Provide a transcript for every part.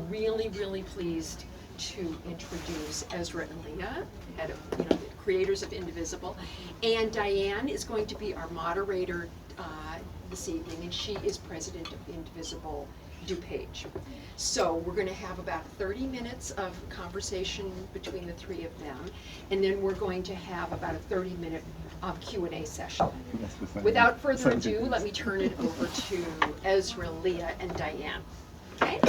Really, really pleased to introduce Ezra and Leah, head of, the creators of Indivisible, and Diane is going to be our moderator this evening, and she is president of Indivisible DuPage. So we're going to have about 30 minutes of conversation between the three of them, and then we're going to have about a 30-minute Q&A session. Without further ado, let me turn it over to Ezra, Leah, and Diane. Okay?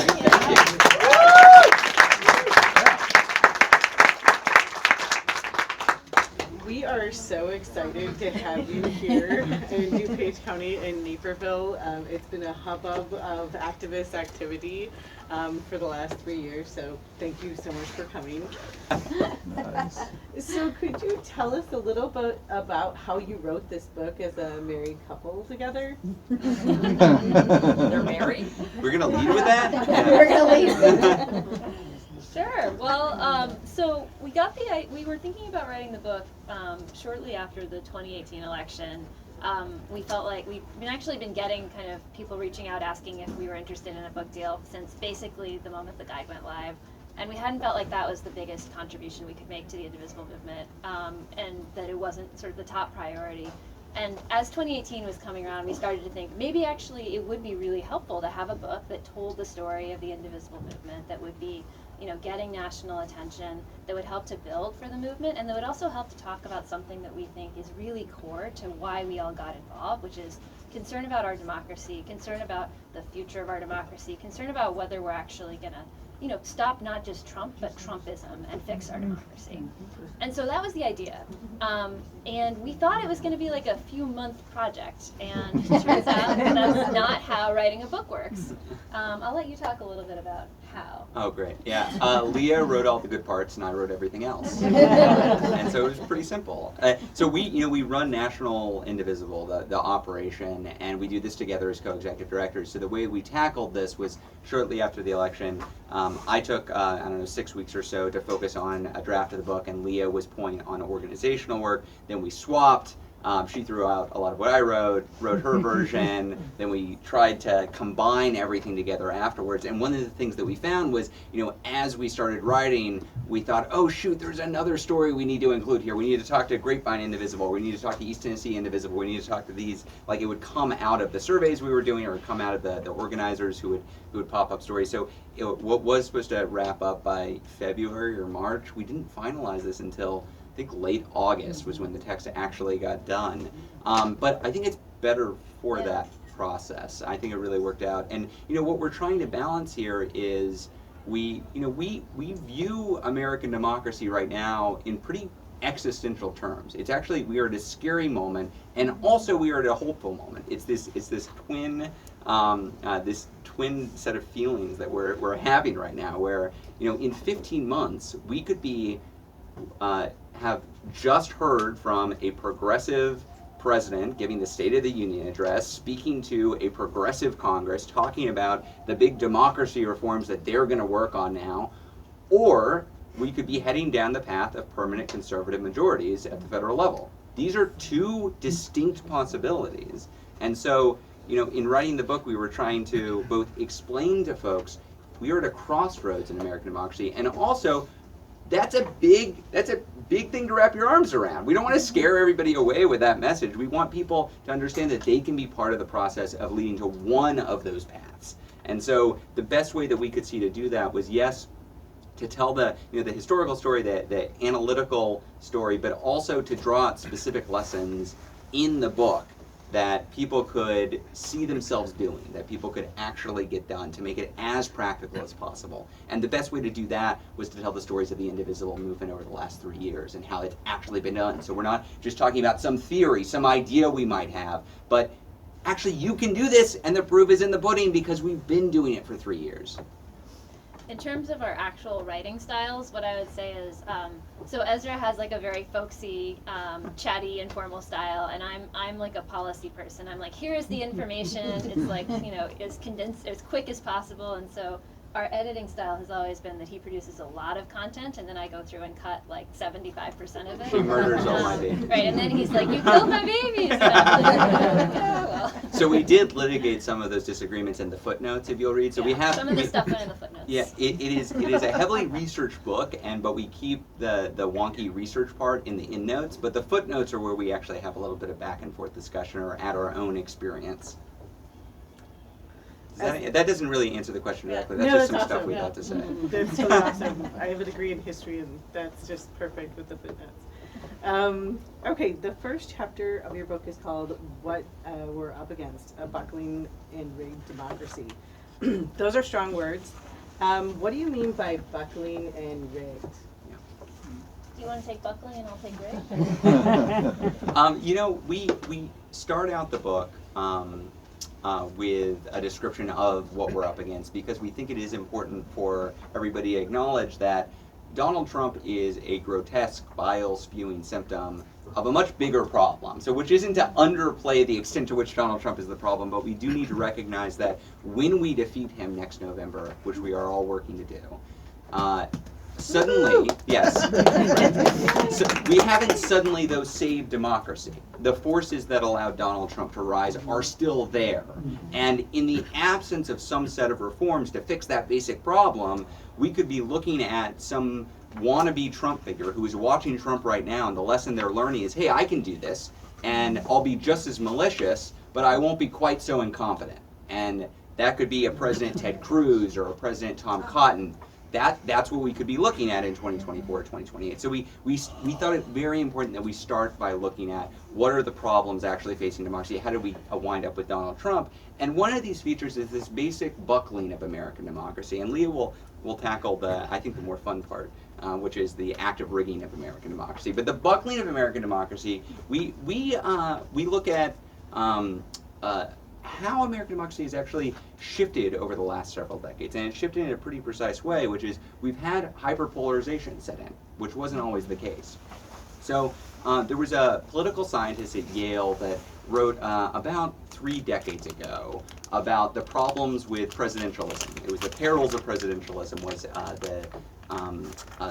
We are so excited to have you here in DuPage County in Naperville. It's been a hubbub of activist activity for the last 3 years, so thank you so much for coming. Nice. So could you tell us a little bit about how you wrote this book as a married couple together? They're married? We're going to lead with that? We're going to lead. Sure. Well, so we were thinking about writing the book shortly after the 2018 election. We felt like we've actually been getting kind of people reaching out asking if we were interested in a book deal since basically the moment the guide went live. And we hadn't felt like that was the biggest contribution we could make to the Indivisible movement, and that it wasn't sort of the top priority. And as 2018 was coming around, we started to think maybe actually it would be really helpful to have a book that told the story of the Indivisible movement, that would be getting national attention, that would help to build for the movement, and that would also help to talk about something that we think is really core to why we all got involved, which is concern about our democracy, concern about the future of our democracy, concern about whether we're actually going to stop not just Trump, but Trumpism and fix our democracy. And so that was the idea. And we thought it was going to be like a few-month project, and it turns out that's not how writing a book works. I'll let you talk a little bit about how. Oh, great. Yeah. Leah wrote all the good parts, and I wrote everything else. And so it was pretty simple. So we run National Indivisible, the operation, and we do this together as co-executive directors. So the way we tackled this was shortly after the election. I took, 6 weeks or so to focus on a draft of the book, and Leah was point on organizational work. Then we swapped. She threw out a lot of what I wrote her version, then we tried to combine everything together afterwards. And one of the things that we found was, as we started writing, we thought, oh shoot, there's another story we need to include here. We need to talk to Grapevine Indivisible, we need to talk to East Tennessee Indivisible, we need to talk to these. Like it would come out of the surveys we were doing, or it would come out of the organizers who would pop up stories. So what was supposed to wrap up by February or March, we didn't finalize this until I think late August was when the text actually got done. But I think it's better for that process. I think it really worked out. And what we're trying to balance here is we view American democracy right now in pretty existential terms. It's actually, we are at a scary moment, and also we are at a hopeful moment. It's this twin set of feelings that we're having right now, where in 15 months we could be have just heard from a progressive president giving the State of the Union address, speaking to a progressive Congress, talking about the big democracy reforms that they're going to work on now, or we could be heading down the path of permanent conservative majorities at the federal level. These are two distinct possibilities. And so, in writing the book, we were trying to both explain to folks we are at a crossroads in American democracy, and also that's a big thing to wrap your arms around. We don't want to scare everybody away with that message. We want people to understand that they can be part of the process of leading to one of those paths. And so the best way that we could see to do that was, yes, to tell the historical story, the analytical story, but also to draw out specific lessons in the book that people could see themselves doing, that people could actually get done, to make it as practical as possible. And the best way to do that was to tell the stories of the Indivisible movement over the last 3 years and how it's actually been done. So we're not just talking about some theory, some idea we might have, but actually you can do this, and the proof is in the pudding because we've been doing it for 3 years. In terms of our actual writing styles, what I would say is, so Ezra has like a very folksy, chatty, informal style, and I'm like a policy person. I'm like, here is the information. It's like, as condensed, as quick as possible. And so our editing style has always been that he produces a lot of content, and then I go through and cut like 75% of it. She murders all my babies. Right, and then he's like, you killed my babies. And I'm like, yeah, well. So we did litigate some of those disagreements in the footnotes, if you'll read. So we Yeah, have some of the stuff went in the footnotes. Yeah, it is a heavily researched book, but we keep the wonky research part in the endnotes. But the footnotes are where we actually have a little bit of back and forth discussion or add our own experience. That doesn't really answer the question directly. That's No, just some that's stuff awesome, we yeah. got to say. That's totally awesome. I have a degree in history, and that's just perfect with the footnotes. Okay, the first chapter of your book is called What We're Up Against, A Buckling and Rigged Democracy. Those are strong words. What do you mean by buckling and rigged? Do you want to take buckling and I'll take rigged? You know, we start out the book with a description of what we're up against because we think it is important for everybody to acknowledge that Donald Trump is a grotesque, bile-spewing symptom of a much bigger problem. So which isn't to underplay the extent to which Donald Trump is the problem, but we do need to recognize that when we defeat him next November, which we are all working to do, suddenly, yes, so we haven't suddenly, though, saved democracy. The forces that allowed Donald Trump to rise are still there. And in the absence of some set of reforms to fix that basic problem, we could be looking at some wannabe Trump figure who is watching Trump right now, and the lesson they're learning is, hey, I can do this, and I'll be just as malicious, but I won't be quite so incompetent. And that could be a President Ted Cruz or a President Tom Cotton. That's what we could be looking at in 2024, 2028. So we thought it very important that we start by looking at what are the problems actually facing democracy, how do we wind up with Donald Trump, and one of these features is this basic buckling of American democracy, and Leah will tackle I think the more fun part, which is the active rigging of American democracy. But the buckling of American democracy, we look at how American democracy has actually shifted over the last several decades, and it's shifted in a pretty precise way, which is we've had hyperpolarization set in, which wasn't always the case. So there was a political scientist at Yale that wrote about 3 decades ago about the problems with presidentialism. It was the perils of presidentialism was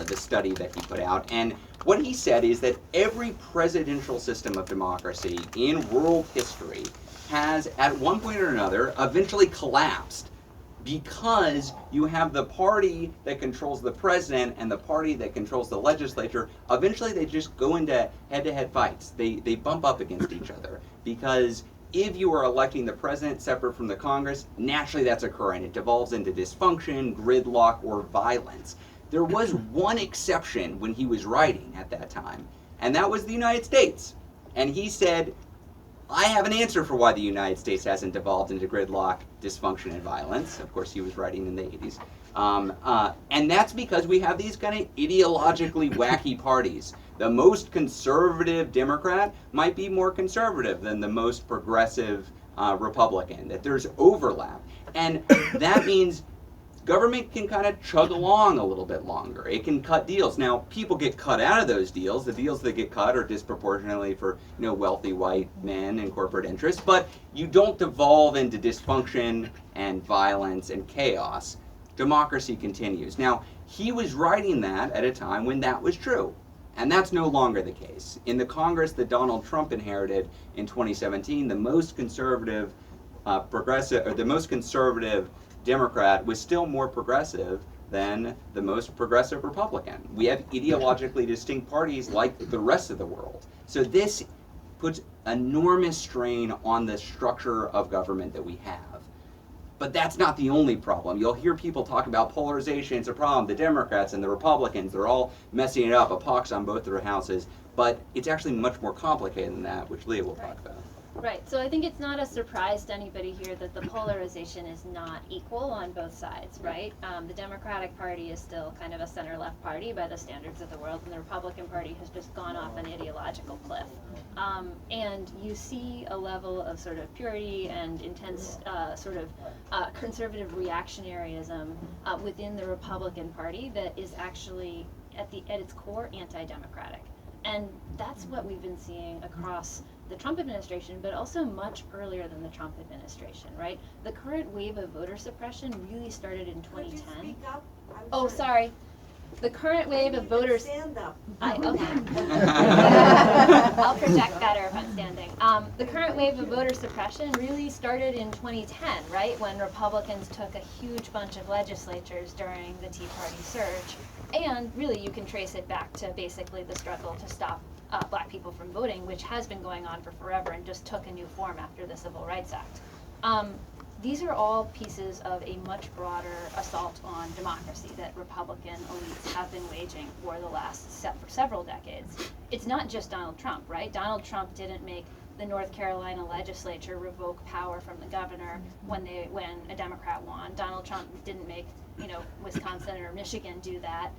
the study that he put out. And what he said is that every presidential system of democracy in world history has, at one point or another, eventually collapsed because you have the party that controls the president and the party that controls the legislature. Eventually they just go into head-to-head fights. They bump up against each other because if you are electing the president separate from the Congress, naturally that's occurring. It devolves into dysfunction, gridlock, or violence. There was one exception when he was writing at that time, and that was the United States. And he said, I have an answer for why the United States hasn't devolved into gridlock, dysfunction, and violence. Of course, he was writing in the 80s. And that's because we have these kind of ideologically wacky parties. The most conservative Democrat might be more conservative than the most progressive Republican, that there's overlap. And that means government can kind of chug along a little bit longer. It can cut deals. Now, people get cut out of those deals. The deals that get cut are disproportionately for wealthy white men and corporate interests. But you don't devolve into dysfunction and violence and chaos. Democracy continues. Now, he was writing that at a time when that was true. And that's no longer the case. In the Congress that Donald Trump inherited in 2017, the most conservative Democrat was still more progressive than the most progressive Republican. We have ideologically distinct parties like the rest of the world. So this puts enormous strain on the structure of government that we have. But that's not the only problem. You'll hear people talk about polarization. It's a problem. The Democrats and the Republicans, they're all messing it up, a pox on both their houses. But it's actually much more complicated than that, which Leah will talk about. Right, so I think it's not a surprise to anybody here that the polarization is not equal on both sides, right? The Democratic Party is still kind of a center-left party by the standards of the world, and the Republican Party has just gone off an ideological cliff. And you see a level of sort of purity and intense conservative reactionaryism within the Republican Party that is actually, at its core, anti-democratic. And that's what we've been seeing across the Trump administration, but also much earlier than the Trump administration, right? The current wave of voter suppression really started in 2010. Could you speak up? Oh, sorry. The current wave of voters. Stand up. Okay. I'll project better if I'm standing. The current wave of voter suppression really started in 2010, right, when Republicans took a huge bunch of legislatures during the Tea Party surge. And really, you can trace it back to basically the struggle to stop black people from voting, which has been going on for forever and just took a new form after the Civil Rights Act. These are all pieces of a much broader assault on democracy that Republican elites have been waging for the last several decades. It's not just Donald Trump, right? Donald Trump didn't make the North Carolina legislature revoke power from the governor when a Democrat won. Donald Trump didn't make, Wisconsin or Michigan do that.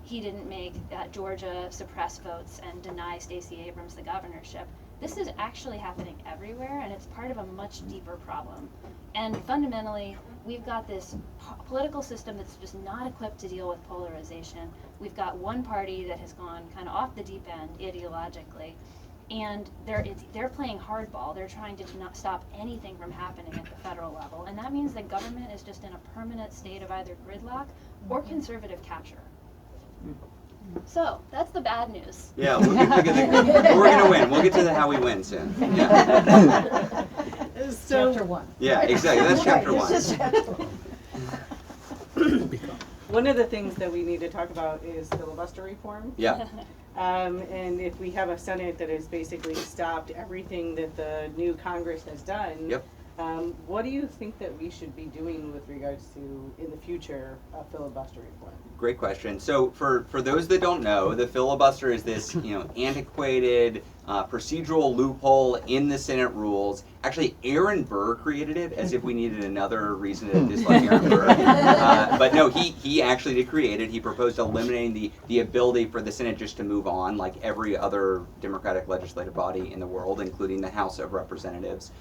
He didn't make Georgia suppress votes and deny Stacey Abrams the governorship. This is actually happening everywhere, and it's part of a much deeper problem. And fundamentally, we've got this political system that's just not equipped to deal with polarization. We've got one party that has gone kind of off the deep end ideologically, and they're playing hardball. They're trying to not stop anything from happening at the federal level, and that means that government is just in a permanent state of either gridlock or conservative capture. So that's the bad news. Yeah, we're gonna win. We'll get to the how we win soon. Yeah, Chapter 1. yeah, exactly. That's chapter one. This is chapter 1. One of the things that we need to talk about is filibuster reform. Yeah. And if we have a Senate that has basically stopped everything that the new Congress has done, Yep. What do you think that we should be doing with regards to, in the future, filibuster reform? Great question. So for those that don't know, the filibuster is this antiquated procedural loophole in the Senate rules. Actually, Aaron Burr created it, as if we needed another reason to dislike Aaron Burr. But no, he actually did create it. He proposed eliminating the ability for the Senate just to move on, like every other Democratic legislative body in the world, including the House of Representatives.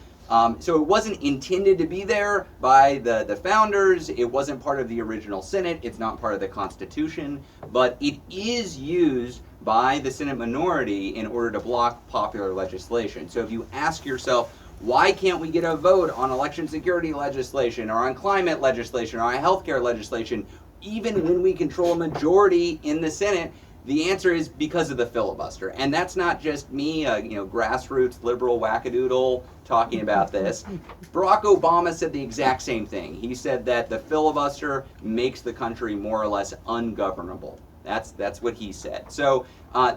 So it wasn't intended to be there by the founders. It wasn't part of the original Senate. It's not part of the Constitution. But it is used by the Senate minority in order to block popular legislation. So if you ask yourself, why can't we get a vote on election security legislation or on climate legislation or on healthcare legislation, even when we control a majority in the Senate? The answer is because of the filibuster. And that's not just me, grassroots liberal wackadoodle talking about this. Barack Obama said the exact same thing. He said that the filibuster makes the country more or less ungovernable. That's what he said. So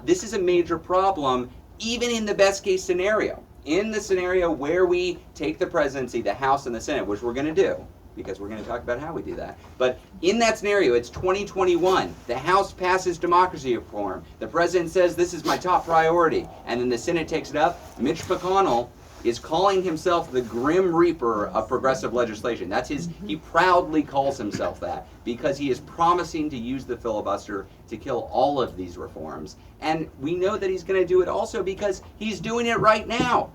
this is a major problem, even in the best case scenario. In the scenario where we take the presidency, the House and the Senate, which we're going to do, because we're going to talk about how we do that. But in that scenario, it's 2021. The House passes democracy reform. The president says, this is my top priority. And then the Senate takes it up. Mitch McConnell is calling himself the Grim Reaper of progressive legislation. He proudly calls himself that because he is promising to use the filibuster to kill all of these reforms. And we know that he's going to do it also because he's doing it right now.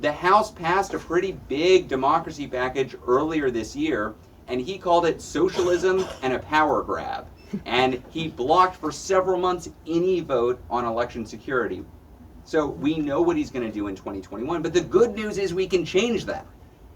The House passed a pretty big democracy package earlier this year, and he called it socialism and a power grab. And he blocked for several months any vote on election security. So we know what he's going to do in 2021, but the good news is we can change that.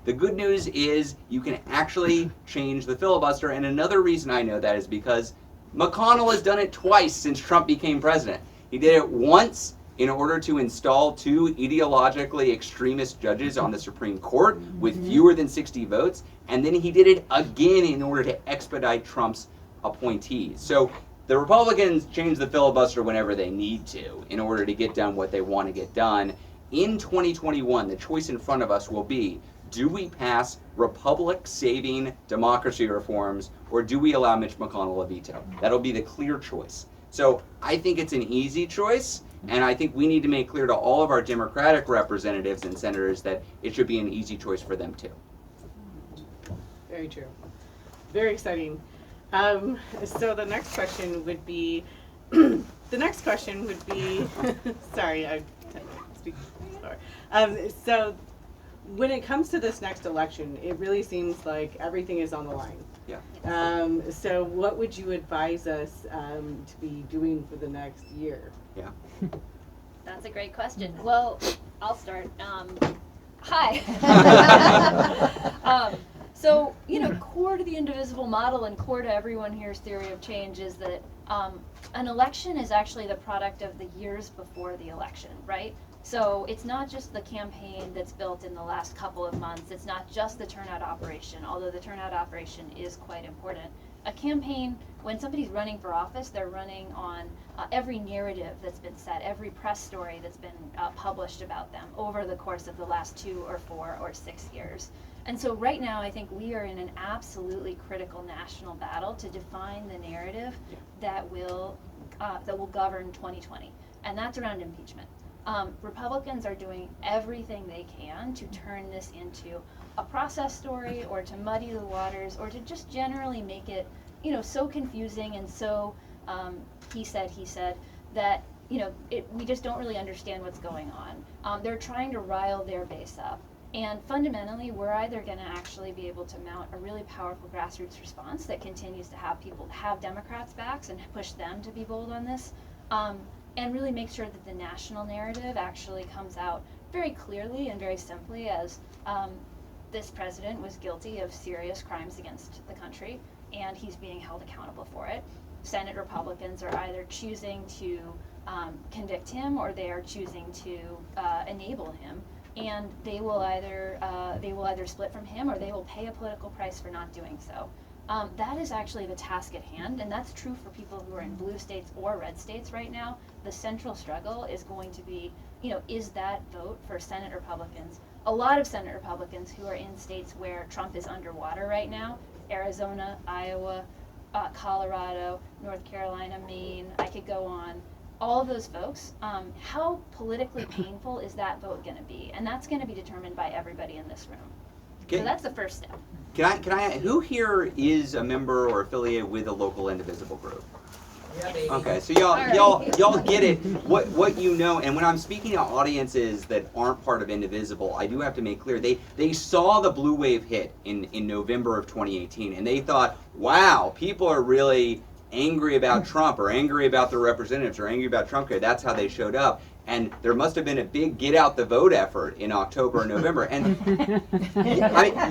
The good news is you can actually change the filibuster, and another reason I know that is because McConnell has done it twice since Trump became president. He did it once in order to install 2 ideologically extremist judges on the Supreme Court with fewer than 60 votes, and then he did it again in order to expedite Trump's appointees. So the Republicans change the filibuster whenever they need to in order to get done what they want to get done. In 2021, the choice in front of us will be, do we pass republic-saving democracy reforms, or do we allow Mitch McConnell a veto? That'll be the clear choice. So I think it's an easy choice, and I think we need to make clear to all of our Democratic representatives and senators that it should be an easy choice for them too. Very true. Very exciting. So the next question would be, sorry, I speak slower. So when it comes to this next election, it really seems like everything is on the line. Yeah. So what would you advise us to be doing for the next year? Yeah. That's a great question. Well, I'll start. Hi. So, core to the indivisible model and core to everyone here's theory of change is that an election is actually the product of the years before the election, right? So it's not just the campaign that's built in the last couple of months. It's not just the turnout operation, although the turnout operation is quite important. A campaign, when somebody's running for office, they're running on every narrative that's been set, every press story that's been published about them over the course of the last 2 or 4 or 6 years. And so right now, I think we are in an absolutely critical national battle to define the narrative that will govern 2020, and that's around impeachment. Republicans are doing everything they can to turn this into a process story, or to muddy the waters, or to just generally make it, so confusing and so he said that we just don't really understand what's going on. They're trying to rile their base up. And fundamentally, we're either going to actually be able to mount a really powerful grassroots response that continues to have people have Democrats' backs and push them to be bold on this, and really make sure that the national narrative actually comes out very clearly and very simply as this president was guilty of serious crimes against the country, and he's being held accountable for it. Senate Republicans are either choosing to convict him, or they are choosing to enable him. And they will either split from him, or they will pay a political price for not doing so. That is actually the task at hand, and that's true for people who are in blue states or red states right now. The central struggle is going to be, is that vote for Senate Republicans? A lot of Senate Republicans who are in states where Trump is underwater right now, Arizona, Iowa, Colorado, North Carolina, Maine, I could go on. All of those folks, how politically painful is that vote going to be? And that's going to be determined by everybody in this room. So that's the first step. Can I, who here is a member or affiliated with a local Indivisible group? Yeah, baby. Okay, so y'all get it, what you know, and when I'm speaking to audiences that aren't part of Indivisible, I do have to make clear, they saw the blue wave hit in November of 2018, and they thought, wow, people are really angry about Trump, or angry about their representatives, or angry about Trump. That's how they showed up. And there must have been a big get out the vote effort in October and November. And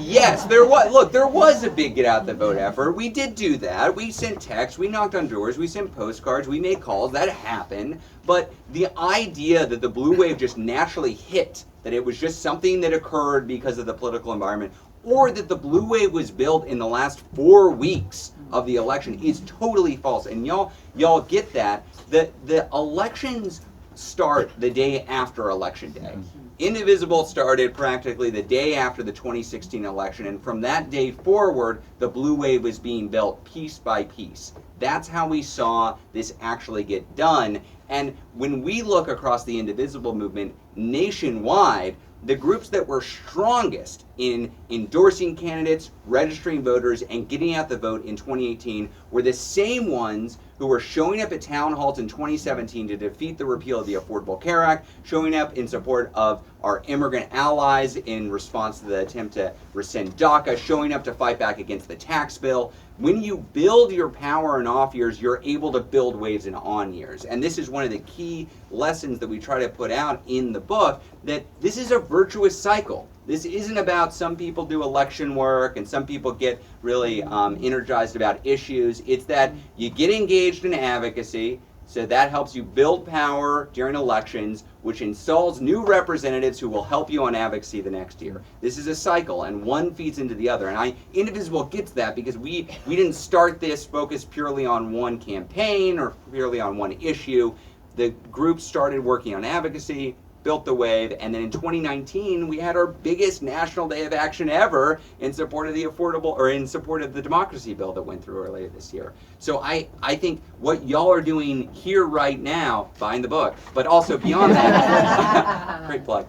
yes, there was. Look, there was a big get out the vote effort. We did do that. We sent texts, we knocked on doors, we sent postcards, we made calls. That happened. But the idea that the blue wave just naturally hit, that it was just something that occurred because of the political environment, or that the blue wave was built in the last 4 weeks of the election, is totally false. And y'all get that. The elections start the day after Election Day. Indivisible started practically the day after the 2016 election, and from that day forward, the blue wave was being built piece by piece. That's how we saw this actually get done. And when we look across the Indivisible movement nationwide, the groups that were strongest in endorsing candidates, registering voters, and getting out the vote in 2018 were the same ones who were showing up at town halls in 2017 to defeat the repeal of the Affordable Care Act, showing up in support of our immigrant allies in response to the attempt to rescind DACA, showing up to fight back against the tax bill. When you build your power in off years, you're able to build waves in on years. And this is one of the key lessons that we try to put out in the book, that this is a virtuous cycle. This isn't about some people do election work and some people get really energized about issues. It's that you get engaged in advocacy, so that helps you build power during elections, which installs new representatives who will help you on advocacy the next year. This is a cycle, and one feeds into the other. And Indivisible gets that because we didn't start this focused purely on one campaign or purely on one issue. The group started working on advocacy, built the wave, and then in 2019 we had our biggest national day of action ever in support of the democracy bill that went through earlier this year. So I think what y'all are doing here right now, buying the book, but also beyond that, great plug,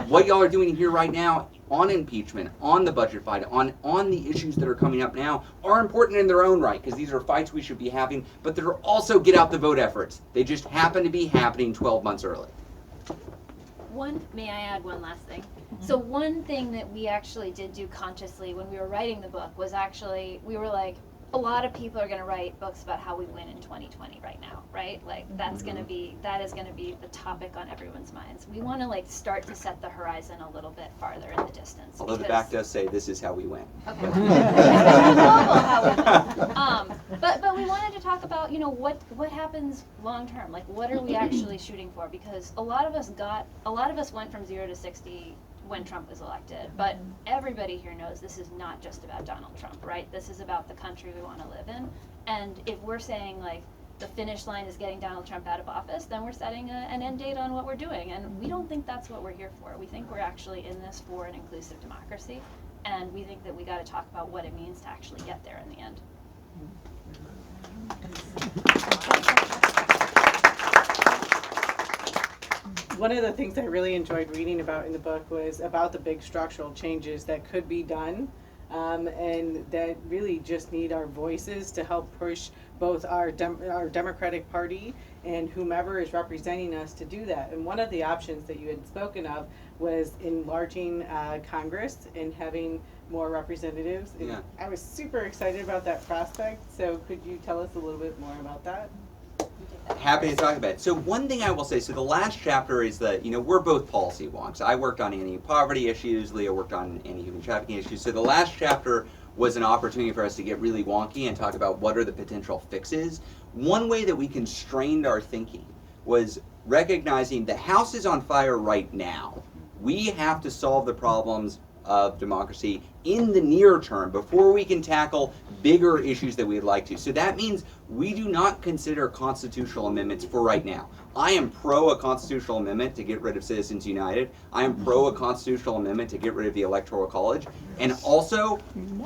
what y'all are doing here right now on impeachment, on the budget fight, on the issues that are coming up now are important in their own right, because these are fights we should be having, but they're also get out the vote efforts. They just happen to be happening 12 months early. May I add one last thing? So one thing that we actually did do consciously when we were writing the book was actually, we were like, a lot of people are going to write books about how we win in 2020 right now, right? Like that is going to be the topic on everyone's minds. We want to like start to set the horizon a little bit farther in the distance. Although the back does say this is how we win. Okay. How we win. But we wanted to talk about, you know, what happens long term. Like what are we actually shooting for? Because a lot of us went from 0 to 60 when Trump was elected, but everybody here knows this is not just about Donald Trump, right? This is about the country we want to live in. And if we're saying like the finish line is getting Donald Trump out of office, then we're setting an end date on what we're doing. And we don't think that's what we're here for. We think we're actually in this for an inclusive democracy. And we think that we got to talk about what it means to actually get there in the end. One of the things I really enjoyed reading about in the book was about the big structural changes that could be done, and that really just need our voices to help push both our Democratic Party and whomever is representing us to do that. And one of the options that you had spoken of was enlarging Congress and having more representatives. And Yeah. I was super excited about that prospect, so could you tell us a little bit more about that? Happy to talk about it. So one thing I will say, so the last chapter is that, you know, we're both policy wonks. I worked on anti-poverty issues, Leah worked on anti-human trafficking issues. So the last chapter was an opportunity for us to get really wonky and talk about what are the potential fixes. One way that we constrained our thinking was recognizing the house is on fire right now. We have to solve the problems of democracy in the near term before we can tackle bigger issues that we'd like to. So that means we do not consider constitutional amendments for right now. I am pro a constitutional amendment to get rid of Citizens United. I am pro a constitutional amendment to get rid of the Electoral College. And also,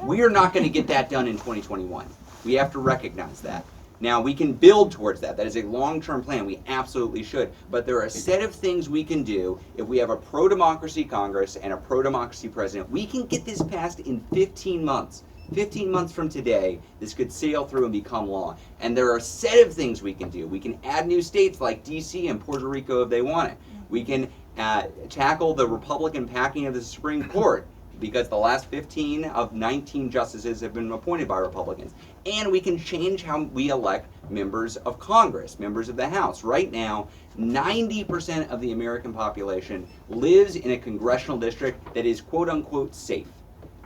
we are not going to get that done in 2021. We have to recognize that. Now, we can build towards that. That is a long-term plan. We absolutely should. But there are a set of things we can do if we have a pro-democracy Congress and a pro-democracy president. We can get this passed in 15 months. 15 months from today, this could sail through and become law. And there are a set of things we can do. We can add new states like D.C. and Puerto Rico if they want it. We can tackle the Republican packing of the Supreme Court, because the last 15 of 19 justices have been appointed by Republicans. And we can change how we elect members of Congress, members of the House. Right now, 90% of the American population lives in a congressional district that is quote-unquote safe.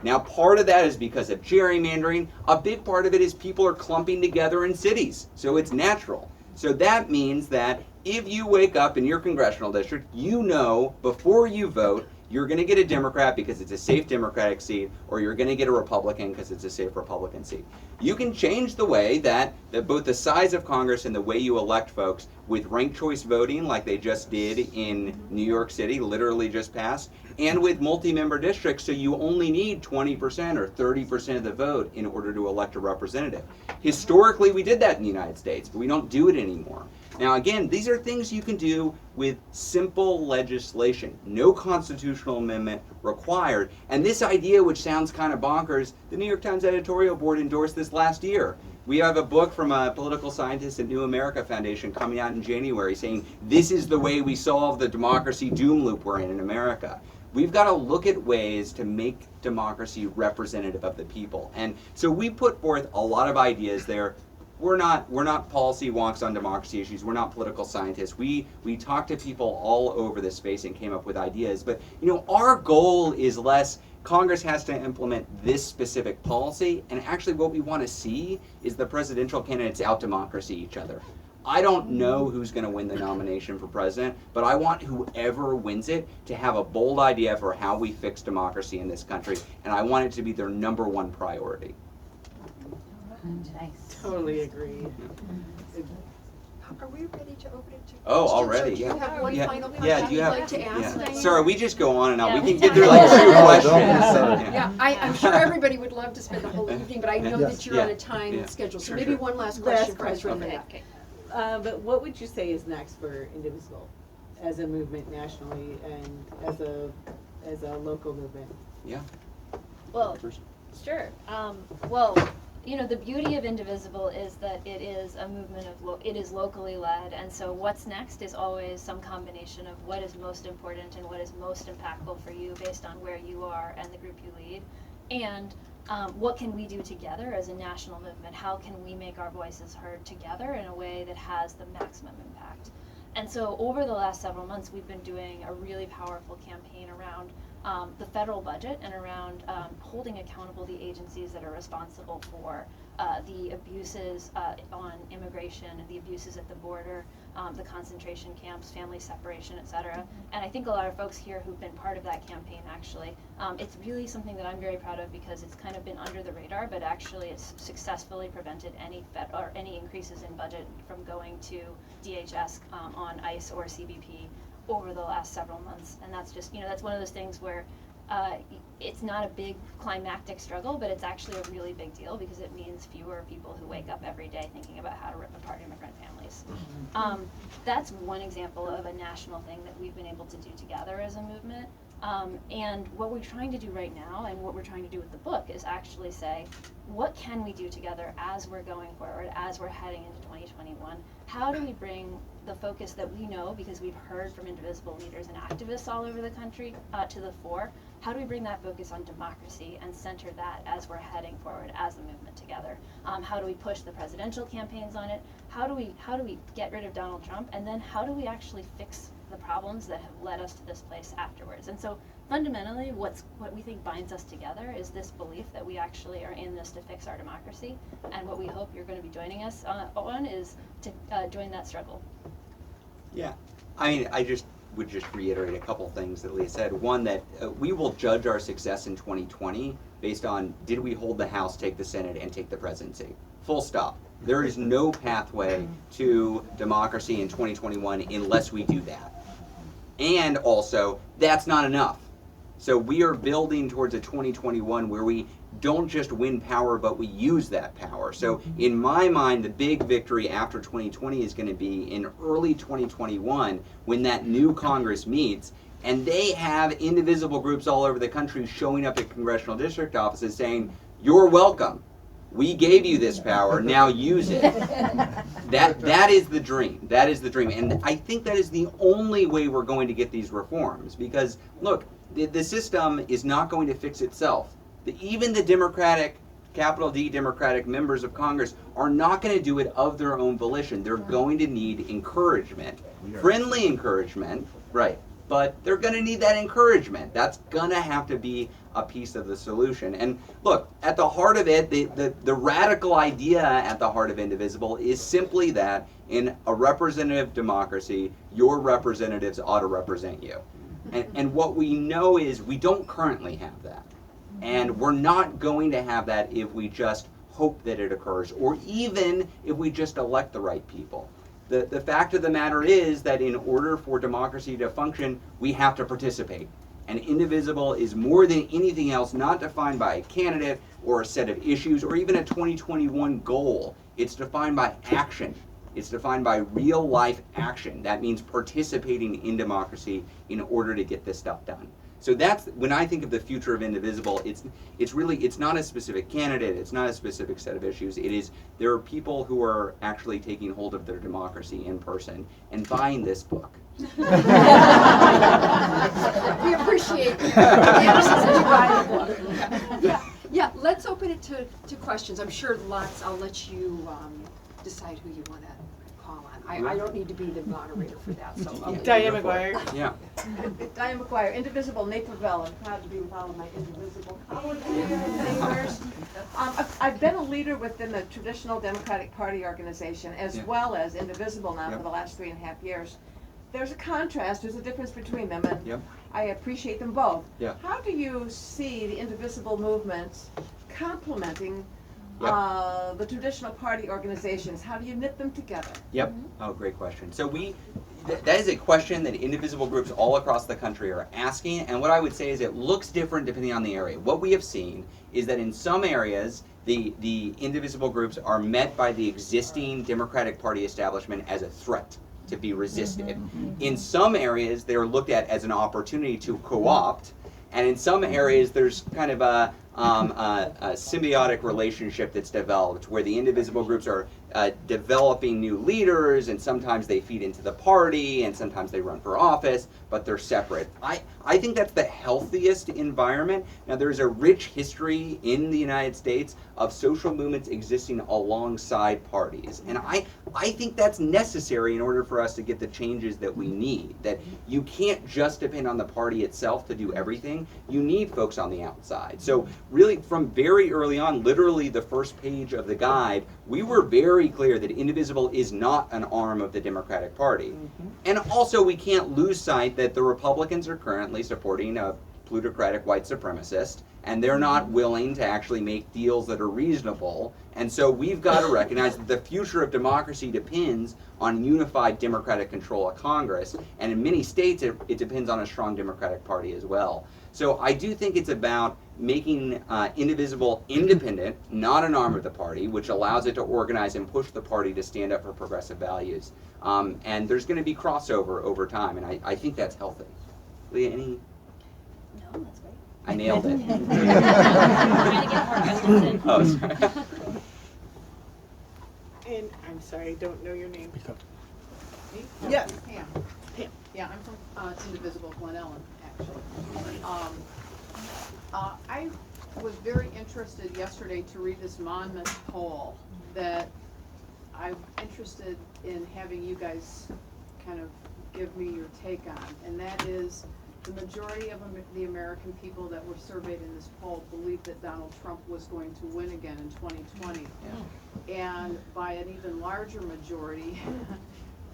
Now, part of that is because of gerrymandering. A big part of it is people are clumping together in cities, so it's natural. So that means that if you wake up in your congressional district, you know before you vote, you're going to get a Democrat because it's a safe Democratic seat, or you're going to get a Republican because it's a safe Republican seat. You can change the way that both the size of Congress and the way you elect folks with ranked choice voting, like they just did in New York City, literally just passed, and with multi-member districts, so you only need 20% or 30% of the vote in order to elect a representative. Historically, we did that in the United States, but we don't do it anymore. Now again, these are things you can do with simple legislation. No constitutional amendment required. And this idea, which sounds kind of bonkers, the New York Times editorial board endorsed this last year. We have a book from a political scientist at New America Foundation coming out in January saying this is the way we solve the democracy doom loop we're in America. We've got to look at ways to make democracy representative of the people. And so we put forth a lot of ideas there. We're not policy wonks on democracy issues. We're not political scientists. We talk to people all over this space and came up with ideas. But you know, our goal is less Congress has to implement this specific policy, and actually what we want to see is the presidential candidates out-democracy each other. I don't know who's going to win the nomination for president, but I want whoever wins it to have a bold idea for how we fix democracy in this country, and I want it to be their #1 priority. Nice. Totally agree. Are we ready to open it to Oh, questions, already, or do you yeah. have one Yeah. final Yeah, question do you you'd have- like to ask? Yeah. Diane? Sorry, we just go on and on. Yeah, We can we get talk through like about 2 it. questions. Yeah. Yeah, I'm sure everybody would love to spend the whole evening, but I know Yeah. that you're on a Yeah. time Yeah. schedule, so Sure, maybe sure. one last question for question Ezra. for Okay. that. But what would you say is next for Indivisible as a movement nationally and as a local movement? Yeah. Well, sure. Well, you know, the beauty of Indivisible is that it is a movement of it is locally led, and so what's next is always some combination of what is most important and what is most impactful for you based on where you are and the group you lead. And what can we do together as a national movement? How can we make our voices heard together in a way that has the maximum impact? And so over the last several months, we've been doing a really powerful campaign around the federal budget and around holding accountable the agencies that are responsible for the abuses on immigration and the abuses at the border, the concentration camps, family separation, et cetera. And I think a lot of folks here who've been part of that campaign actually, it's really something that I'm very proud of because it's kind of been under the radar, but actually it's successfully prevented any increases in budget from going to DHS on ICE or CBP over the last several months. And that's just, that's one of those things where it's not a big climactic struggle, but it's actually a really big deal because it means fewer people who wake up every day thinking about how to rip apart immigrant families. That's one example of a national thing that we've been able to do together as a movement. And what we're trying to do right now and what we're trying to do with the book is actually say, what can we do together as we're going forward, as we're heading into 2021? How do we bring the focus that we know, because we've heard from Indivisible leaders and activists all over the country, to the fore? How do we bring that focus on democracy and center that as we're heading forward as a movement together? How do we push the presidential campaigns on it? How do we get rid of Donald Trump? And then how do we actually fix the problems that have led us to this place afterwards? And so fundamentally, what we think binds us together is this belief that we actually are in this to fix our democracy. And what we hope you're going to be joining us on is to join that struggle. Yeah, I mean, I would just reiterate a couple things that Leah said. One, that we will judge our success in 2020 based on, did we hold the House, take the Senate, and take the presidency? Full stop. There is no pathway to democracy in 2021 unless we do that. And also, that's not enough. So we are building towards a 2021 where we don't just win power, but we use that power. So in my mind, the big victory after 2020 is going to be in early 2021 when that new Congress meets and they have indivisible groups all over the country showing up at congressional district offices saying, "You're welcome. We gave you this power, now use it." That is the dream. That is the dream. And I think that is the only way we're going to get these reforms, because look, the system is not going to fix itself. Even the Democratic, capital D Democratic members of Congress are not going to do it of their own volition. They're going to need encouragement, friendly encouragement, right? But they're going to need that encouragement. That's going to have to be a piece of the solution. And look, at the heart of it, the radical idea at the heart of Indivisible is simply that in a representative democracy, your representatives ought to represent you. And what we know is we don't currently have that. And we're not going to have that if we just hope that it occurs, or even if we just elect the right people. The fact of the matter is that in order for democracy to function, we have to participate. And Indivisible is more than anything else not defined by a candidate or a set of issues or even a 2021 goal. It's defined by action. It's defined by real life action. That means participating in democracy in order to get this stuff done. So that's, when I think of the future of Indivisible, it's not a specific candidate, it's not a specific set of issues. It is, there are people who are actually taking hold of their democracy in person and buying this book. We appreciate it. Yeah, let's open it to questions. I'm sure I'll let you decide who you want to call on. I don't need to be the moderator for that, so I'll Diane McGuire. Yeah. Diane McGuire, Indivisible Naperville. I'm proud to be with all of my Indivisible colleagues and neighbors. I've been a leader within the traditional Democratic Party organization as well as Indivisible now for the last 3.5 years. There's a contrast, there's a difference between them, and I appreciate them both. How do you see the Indivisible movement complementing the traditional party organizations? How do you knit them together? Oh, great question. So that is a question that indivisible groups all across the country are asking, and what I would say is it looks different depending on the area. What we have seen is that in some areas, the indivisible groups are met by the existing Democratic Party establishment as a threat to be resisted. In some areas, they're looked at as an opportunity to co-opt, and in some areas, there's kind of a symbiotic relationship that's developed where the indivisible groups are developing new leaders, and sometimes they feed into the party, and sometimes they run for office, but they're separate. I think that's the healthiest environment. Now, there's a rich history in the United States of social movements existing alongside parties, and I think that's necessary in order for us to get the changes that we need. That you can't just depend on the party itself to do everything. You need folks on the outside. So really, from very early on, literally the first page of the guide, we were very clear that Indivisible is not an arm of the Democratic Party. And also, we can't lose sight that the Republicans are currently supporting a plutocratic white supremacist, and they're not willing to actually make deals that are reasonable. And so we've got to recognize that the future of democracy depends on unified Democratic control of Congress, and in many states it depends on a strong Democratic Party as well. So I do think it's about making Indivisible independent, not an arm of the party, which allows it to organize and push the party to stand up for progressive values. And there's going to be crossover over time, and I think that's healthy. Leah, any? No, that's great. I nailed it. Trying to get more questions in. Oh, sorry. And I'm sorry, I don't know your name. Me? Yeah. Pam. Pam. Yeah, I'm from Indivisible Glen Ellen, actually. I was very interested yesterday to read this Monmouth poll that I'm interested in having you guys kind of give me your take on, and that is the majority of the American people that were surveyed in this poll believed that Donald Trump was going to win again in 2020. Yeah. And by an even larger majority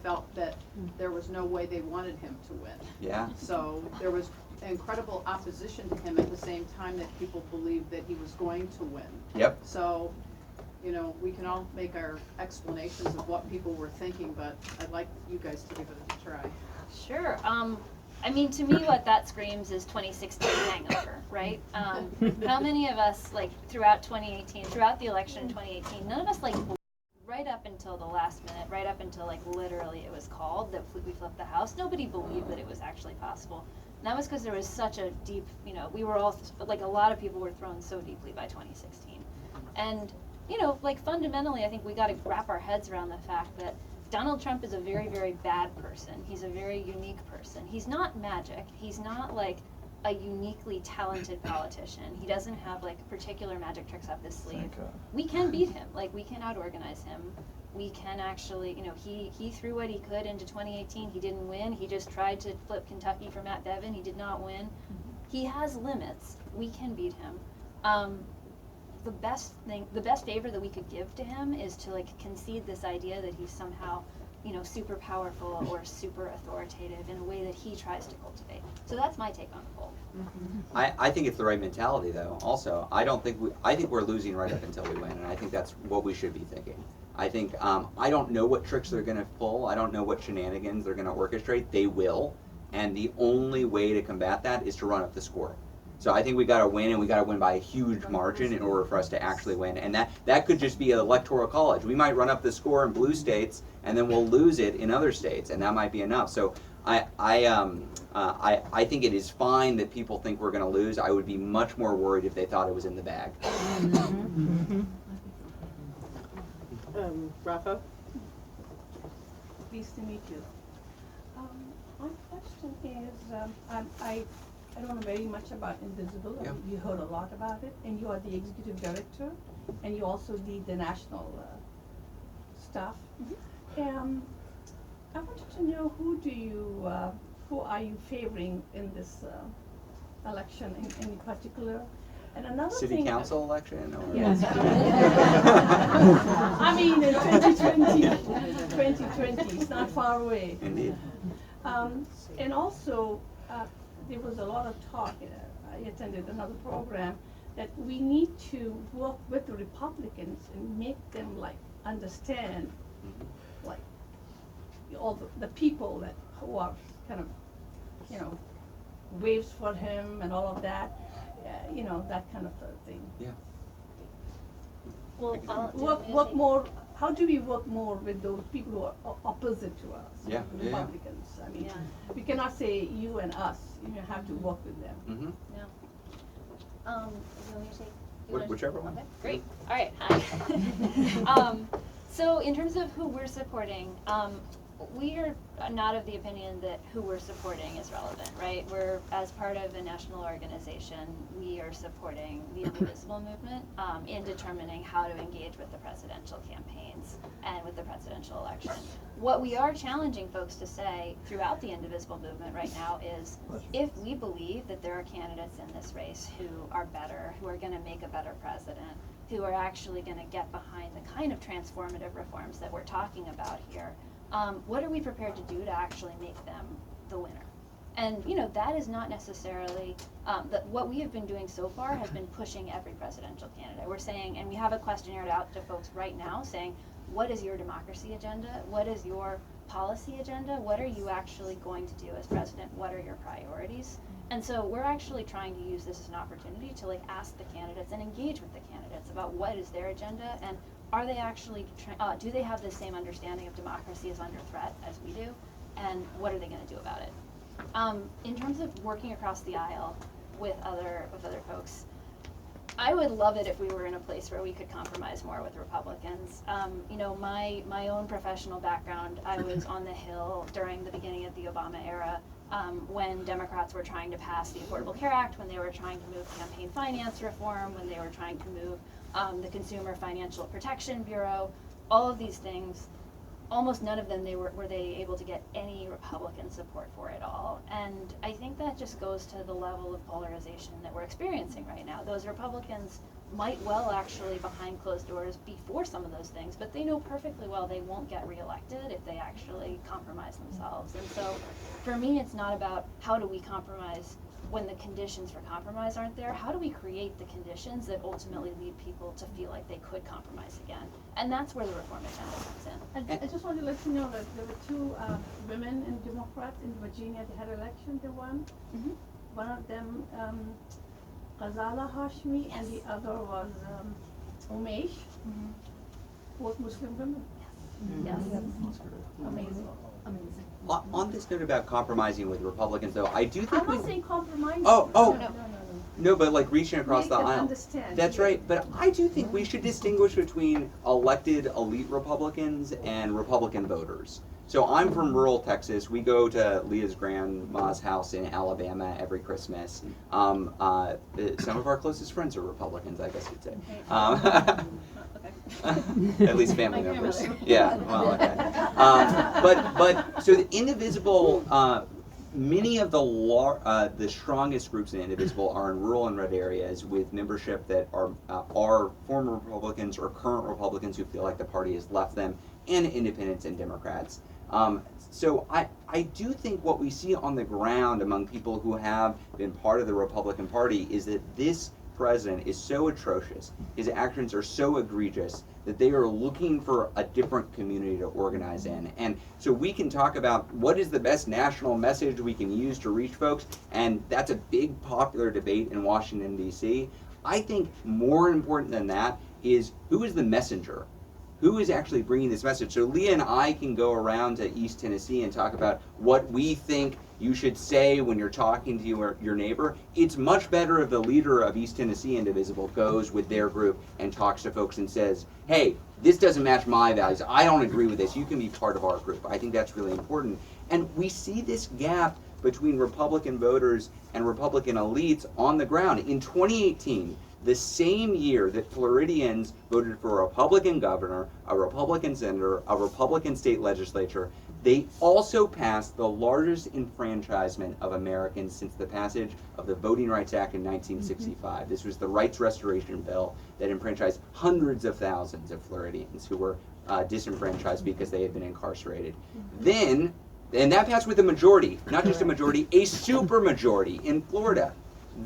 felt that there was no way they wanted him to win. Yeah. So there was incredible opposition to him at the same time that people believed that he was going to win. Yep. So, you know, we can all make our explanations of what people were thinking, but I'd like you guys to give it a try. Sure. I mean, to me, what that screams is 2016 hangover, right? How many of us, like, throughout 2018, throughout the election in 2018, none of us, like, right up until the last minute, right up until, like, literally it was called that we flipped the House, nobody believed that it was actually possible. And that was because there was such a deep, you know, we were all, like, a lot of people were thrown so deeply by 2016. And, you know, like, fundamentally, I think we got to wrap our heads around the fact that Donald Trump is a very, very bad person. He's a very unique person. He's not magic. He's not like a uniquely talented politician. He doesn't have like particular magic tricks up his sleeve. We can beat him. Like, we can out-organize him. We can actually, you know, he threw what he could into 2018. He didn't win. He just tried to flip Kentucky for Matt Bevin. He did not win. He has limits. We can beat him. The best favor that we could give to him is to like concede this idea that he's somehow, you know, super powerful or super authoritative in a way that he tries to cultivate. So that's my take on the poll. I think it's the right mentality, though. Also, I think we're losing right up until we win, and I think that's what we should be thinking. I think I don't know what tricks they're going to pull. I don't know what shenanigans they're going to orchestrate. They will, and the only way to combat that is to run up the score. So I think we got to win, and we got to win by a huge margin in order for us to actually win. And that could just be an electoral college. We might run up the score in blue states, and then we'll lose it in other states, and that might be enough. So I think it is fine that people think we're going to lose. I would be much more worried if they thought it was in the bag. Rafa? Pleased to meet you. My question is, I don't know very much about Indivisible. Yeah. You heard a lot about it, and you are the executive director, and you also lead the national staff. Mm-hmm. I wanted to know who are you favoring in this election in any particular? And another City thing. council election? Or? Yes. I mean, in 2020, it's not far away. Indeed. And also, there was a lot of talk, I attended another program, that we need to work with the Republicans and make them like understand, like all the people who are kind of, you know, waves for him and all of that, you know, that kind of thing. Yeah. Well, Work more. How do we work more with those people who are opposite to us? Yeah, the yeah, yeah. Republicans. I mean, Yeah. we cannot say you and us. You have to work with them. Mm-hmm. Yeah. You want me to take? Whichever one. Okay, great. All right. Hi. So in terms of who we're supporting, we are not of the opinion that who we're supporting is relevant, right? We're, as part of a national organization, we are supporting the Indivisible movement in determining how to engage with the presidential campaigns and with the presidential election. What we are challenging folks to say throughout the Indivisible movement right now is, if we believe that there are candidates in this race who are better, who are going to make a better president, who are actually going to get behind the kind of transformative reforms that we're talking about here, what are we prepared to do to actually make them the winner? And that is not necessarily, what we have been doing so far has been pushing every presidential candidate. We're saying, and we have a questionnaire out to folks right now saying, what is your democracy agenda? What is your policy agenda? What are you actually going to do as president? What are your priorities? And so we're actually trying to use this as an opportunity to ask the candidates and engage with the candidates about what is their agenda, and are they actually, do they have the same understanding of democracy is under threat as we do, and what are they going to do about it? In terms of working across the aisle with other folks, I would love it if we were in a place where we could compromise more with Republicans. My own professional background, I was on the Hill during the beginning of the Obama era, when Democrats were trying to pass the Affordable Care Act, when they were trying to move campaign finance reform, when they were trying to move the Consumer Financial Protection Bureau, all of these things. Almost none of them were they able to get any Republican support for at all. And I think that just goes to the level of polarization that we're experiencing right now. Those Republicans might well actually, behind closed doors, be for some of those things, but they know perfectly well they won't get reelected if they actually compromise themselves. And so for me, it's not about how do we compromise when the conditions for compromise aren't there. How do we create the conditions that ultimately lead people to feel like they could compromise again? And that's where the reform agenda comes in. I just want to let you know that there were two women and Democrats in Virginia. They had election. They won. Mm-hmm. One of them, Ghazala Hashmi, and the other was Umesh. Mm-hmm. Both Muslim women. Yes. Amazing. Amazing. On this note about compromising with Republicans, though, I do think I'm not saying compromise. Oh. No. but reaching across Make the them aisle. understand. That's right, but I do think we should distinguish between elected elite Republicans and Republican voters. So I'm from rural Texas. We go to Leah's grandma's house in Alabama every Christmas. Some of our closest friends are Republicans, I guess you'd say. At least family My members. grandmother. Yeah, well, okay. But so the Indivisible, many of the strongest groups in Indivisible are in rural and red areas with membership that are former Republicans or current Republicans who feel like the party has left them, and independents and Democrats. So I do think what we see on the ground among people who have been part of the Republican Party is that this president is so atrocious, his actions are so egregious, that they are looking for a different community to organize in. And so we can talk about what is the best national message we can use to reach folks, and that's a big popular debate in Washington, D.C. I think more important than that is who is the messenger? Who is actually bringing this message? So Leah and I can go around to East Tennessee and talk about what we think you should say when you're talking to your neighbor. It's much better if the leader of East Tennessee Indivisible goes with their group and talks to folks and says, hey, this doesn't match my values. I don't agree with this. You can be part of our group. I think that's really important. And we see this gap between Republican voters and Republican elites on the ground. In 2018, the same year that Floridians voted for a Republican governor, a Republican senator, a Republican state legislature, they also passed the largest enfranchisement of Americans since the passage of the Voting Rights Act in 1965. This was the rights restoration bill that enfranchised hundreds of thousands of Floridians who were disenfranchised because they had been incarcerated. Then, and that passed with a majority, not just a majority, a supermajority in Florida.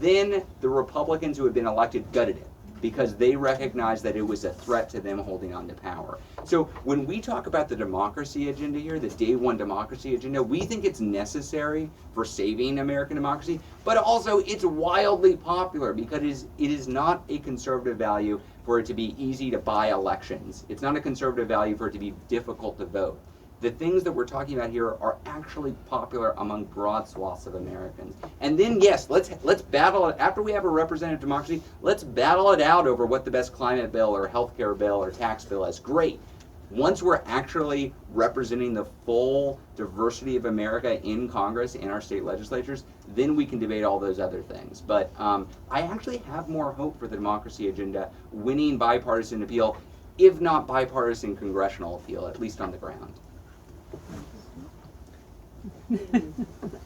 Then the Republicans who had been elected gutted it because they recognized that it was a threat to them holding on to power. So when we talk about the democracy agenda here, the day one democracy agenda, we think it's necessary for saving American democracy, but also it's wildly popular because it is not a conservative value for it to be easy to buy elections. It's not a conservative value for it to be difficult to vote. The things that we're talking about here are actually popular among broad swaths of Americans. And then, yes, let's battle it. After we have a representative democracy, let's battle it out over what the best climate bill or healthcare bill or tax bill is. Great. Once we're actually representing the full diversity of America in Congress, in our state legislatures, then we can debate all those other things. But I actually have more hope for the democracy agenda winning bipartisan appeal, if not bipartisan congressional appeal, at least on the ground.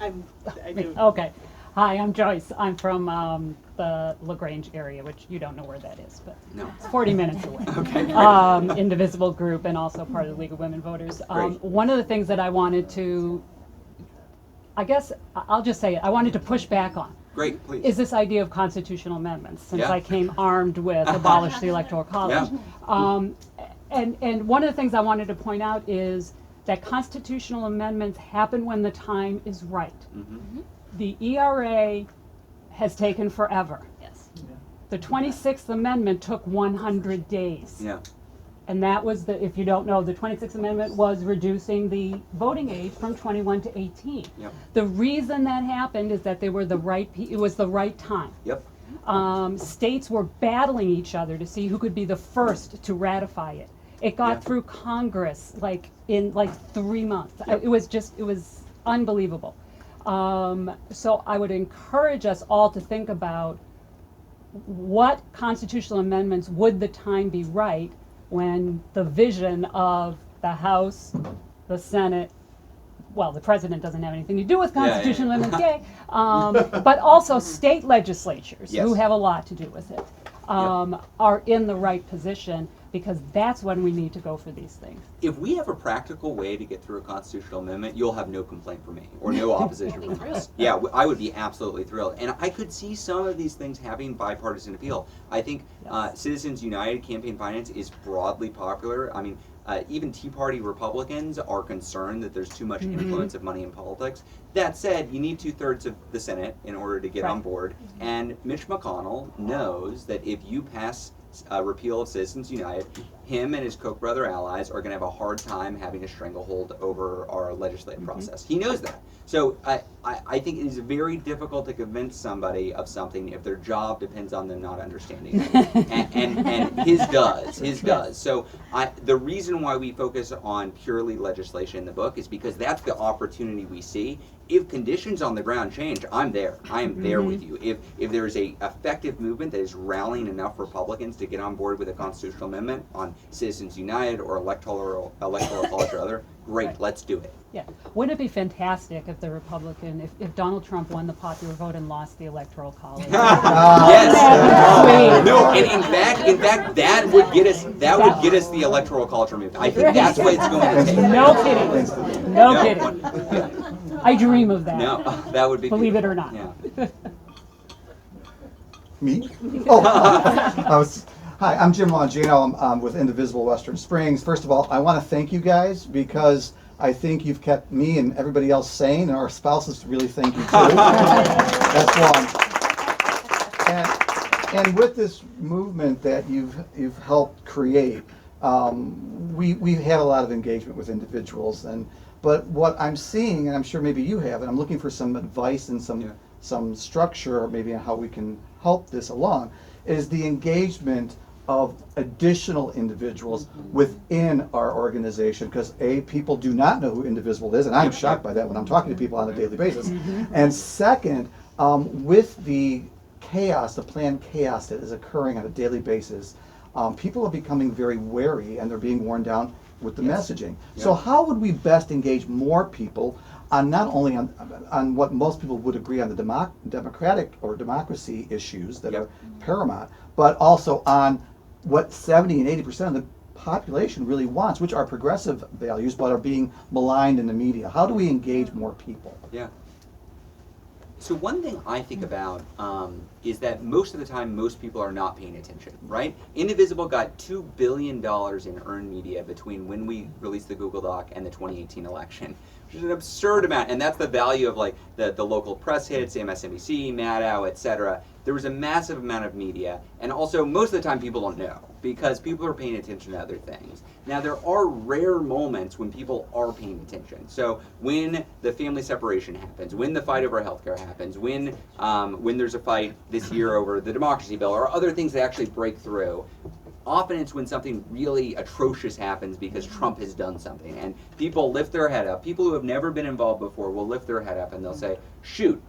I do. Okay. Hi, I'm Joyce. I'm from the LaGrange area, which you don't know where that is, but No. it's 40 minutes away. Okay, great. Indivisible group and also part of the League of Women Voters. Great. One of the things that I wanted to, I guess I'll just say it, I wanted to push back on Great, please. is this idea of constitutional amendments, since Yeah. I came armed with abolish the Electoral College. Yeah. And one of the things I wanted to point out is that constitutional amendments happen when the time is right. Mhm. The ERA has taken forever. Yes. The 26th Amendment took 100 days. Yeah. And that was the, if you don't know, the 26th Amendment was reducing the voting age from 21 to 18. Yep. The reason that happened is that they were it was the right time. Yep. States were battling each other to see who could be the first to ratify it. It got Yeah. through Congress in 3 months. Yep. It was unbelievable. So I would encourage us all to think about what constitutional amendments would the time be right when the vision of the House, the Senate, well, the president doesn't have anything to do with constitutional amendments, yay, but also state legislatures, who Yes. have a lot to do with it, are in the right position, because that's when we need to go for these things. If we have a practical way to get through a constitutional amendment, you'll have no complaint from me or no opposition from us. Yeah, I would be absolutely thrilled. And I could see some of these things having bipartisan appeal. I think Citizens United campaign finance is broadly popular. I mean, even Tea Party Republicans are concerned that there's too much influence of money in politics. That said, you need 2/3 of the Senate in order to get on board. And Mitch McConnell knows that if you pass repeal of Citizens United, him and his Koch brother allies are going to have a hard time having a stranglehold over our legislative process. He knows that. So I think it is very difficult to convince somebody of something if their job depends on them not understanding it. and his does. So the reason why we focus on purely legislation in the book is because that's the opportunity we see. If conditions on the ground change, I'm there. I am there with you. If there is a effective movement that is rallying enough Republicans to get on board with a constitutional amendment on Citizens United or electoral college or other, great, let's do it. Yeah, wouldn't it be fantastic if the Republican, if Donald Trump won the popular vote and lost the Electoral College? Yes. No, and in fact, that would get us the Electoral College removed. I think that's what it's going to take. No kidding. No kidding. I dream of that. No, that would be Believe it beautiful. or not. Yeah. Me? Hi, I'm Jim Longino. I'm with Indivisible Western Springs. First of all, I want to thank you guys because I think you've kept me and everybody else sane, and our spouses really thank you too. That's one. And with this movement that you've helped create, we've had a lot of engagement with individuals, but what I'm seeing, and I'm sure maybe you have, and I'm looking for some advice and some structure, maybe on how we can help this along, is the engagement of additional individuals within our organization, because people do not know who Indivisible is, and I'm shocked by that when I'm talking to people on a daily basis. And second, with the chaos, the planned chaos that is occurring on a daily basis, people are becoming very wary and they're being worn down with the messaging. So how would we best engage more people on not only on what most people would agree on the democratic or democracy issues that are paramount, but also on what 70 and 80% of the population really wants, which are progressive values but are being maligned in the media? How do we engage more people? Yeah. So one thing I think about is that most of the time, most people are not paying attention, right? Indivisible got $2 billion in earned media between when we released the Google Doc and the 2018 election, which is an absurd amount. And that's the value of like the local press hits, MSNBC, Maddow, etc. There was a massive amount of media, and also most of the time people don't know because people are paying attention to other things. Now there are rare moments when people are paying attention. So when the family separation happens, when the fight over healthcare happens, when there's a fight this year over the democracy bill or other things that actually break through, often it's when something really atrocious happens because Trump has done something, and people lift their head up. People who have never been involved before will lift their head up and they'll say, shoot,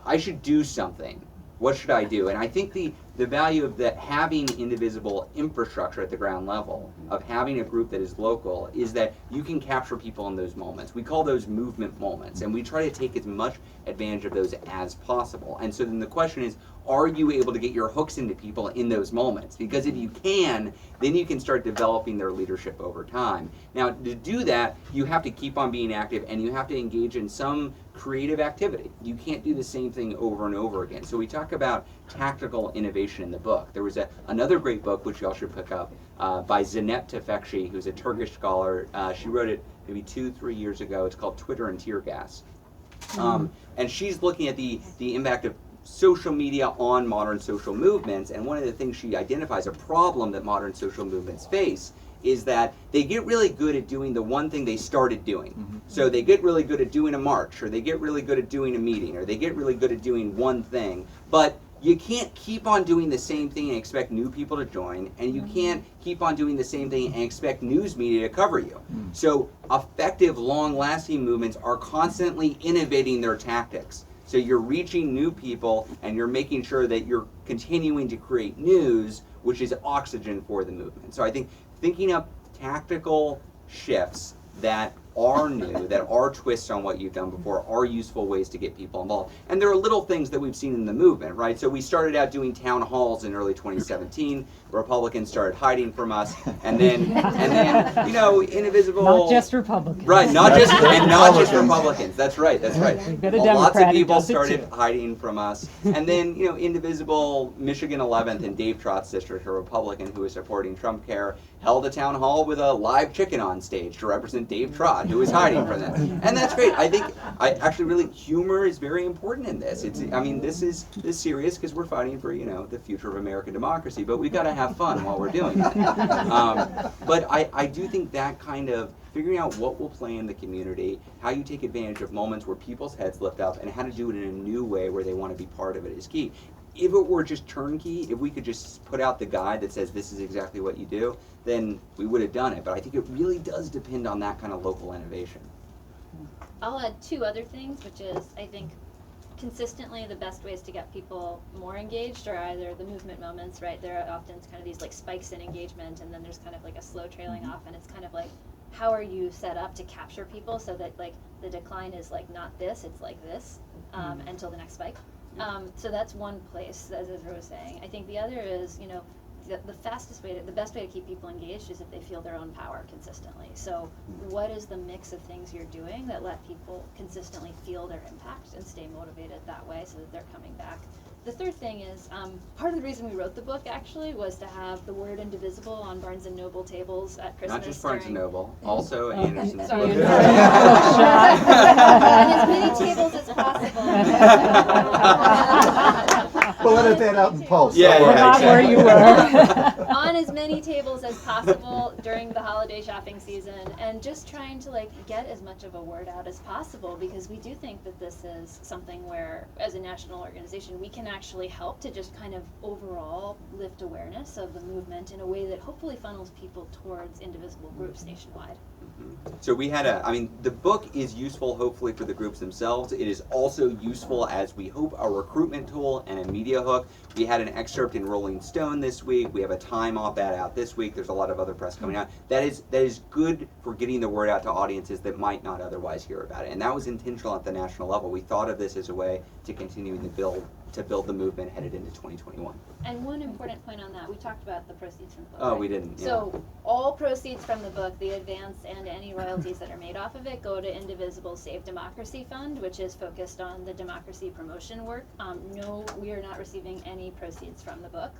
I should do something. What should I do? And I think the value of that, having Indivisible infrastructure at the ground level, of having a group that is local, is that you can capture people in those moments. We call those movement moments, and we try to take as much advantage of those as possible. And so then the question is, are you able to get your hooks into people in those moments? Because if you can, then you can start developing their leadership over time. Now, to do that, you have to keep on being active, and you have to engage in some creative activity. You can't do the same thing over and over again. So we talk about tactical innovation in the book. There was another great book, which y'all should pick up, by Zeynep Tufekci, who's a Turkish scholar. She wrote it maybe 2-3 years ago. It's called Twitter and Tear Gas. And she's looking at the impact of social media on modern social movements, and one of the things she identifies, a problem that modern social movements face, is that they get really good at doing the one thing they started doing. So they get really good at doing a march, or they get really good at doing a meeting, or they get really good at doing one thing, but you can't keep on doing the same thing and expect new people to join, and you can't keep on doing the same thing and expect news media to cover you. So effective, long-lasting movements are constantly innovating their tactics. So you're reaching new people, and you're making sure that you're continuing to create news, which is oxygen for the movement. So I think thinking up tactical shifts that are new, that are twists on what you've done before, are useful ways to get people involved. And there are little things that we've seen in the movement, right? So we started out doing town halls in early 2017. Republicans started hiding from us, and then you know, Indivisible. Not just Republicans. Right, not just Republicans. That's right. We've got a Lots of Democrat who people does it started too. hiding from us, and then you know, Indivisible, Michigan 11th in Dave Trott's district, a Republican who was supporting Trump Care, held a town hall with a live chicken on stage to represent Dave Trott, who was hiding from them, and that's great. I think humor is very important in this. This is serious because we're fighting for the future of American democracy, but we've got to have fun while we're doing it. But I do think that kind of figuring out what will play in the community, how you take advantage of moments where people's heads lift up, and how to do it in a new way where they want to be part of it is key. If it were just turnkey, if we could just put out the guide that says this is exactly what you do, then we would have done it. But I think it really does depend on that kind of local innovation. I'll add 2 other things, which is, I think, consistently the best ways to get people more engaged are either the movement moments, right? There are often kind of these like spikes in engagement, and then there's kind of like a slow trailing off, and it's kind of like, how are you set up to capture people so that like the decline is like not this, it's like this, until the next spike. So that's one place, as Ezra was saying. I think the other is, the best way to keep people engaged is if they feel their own power consistently. So what is the mix of things you're doing that let people consistently feel their impact and stay motivated that way so that they're coming back? The third thing is, part of the reason we wrote the book actually was to have the word Indivisible on Barnes & Noble tables at Christmas. Not just Barnes & Noble, also Anderson's Sorry. book. On as many tables as possible. We'll edit that out in post. Yeah, Don't worry. Not where you were. On as many tables as possible during the holiday shopping season, and just trying to get as much of a word out as possible, because we do think that this is something where, as a national organization, we can actually help to just kind of overall lift awareness of the movement in a way that hopefully funnels people towards Indivisible groups nationwide. So we had the book is useful hopefully for the groups themselves. It is also useful as we hope a recruitment tool and a media hook. We had an excerpt in Rolling Stone this week. We have a Time op-ed out this week. There's a lot of other press coming out. That is good for getting the word out to audiences that might not otherwise hear about it. And that was intentional at the national level. We thought of this as a way to continue to build the movement headed into 2021. And one important point on that, we talked about the proceeds from the book. Oh, right? we didn't. Yeah. So all proceeds from the book, the advance and any royalties that are made off of it, go to Indivisible Save Democracy Fund, which is focused on the democracy promotion work. No, we are not receiving any proceeds from the book,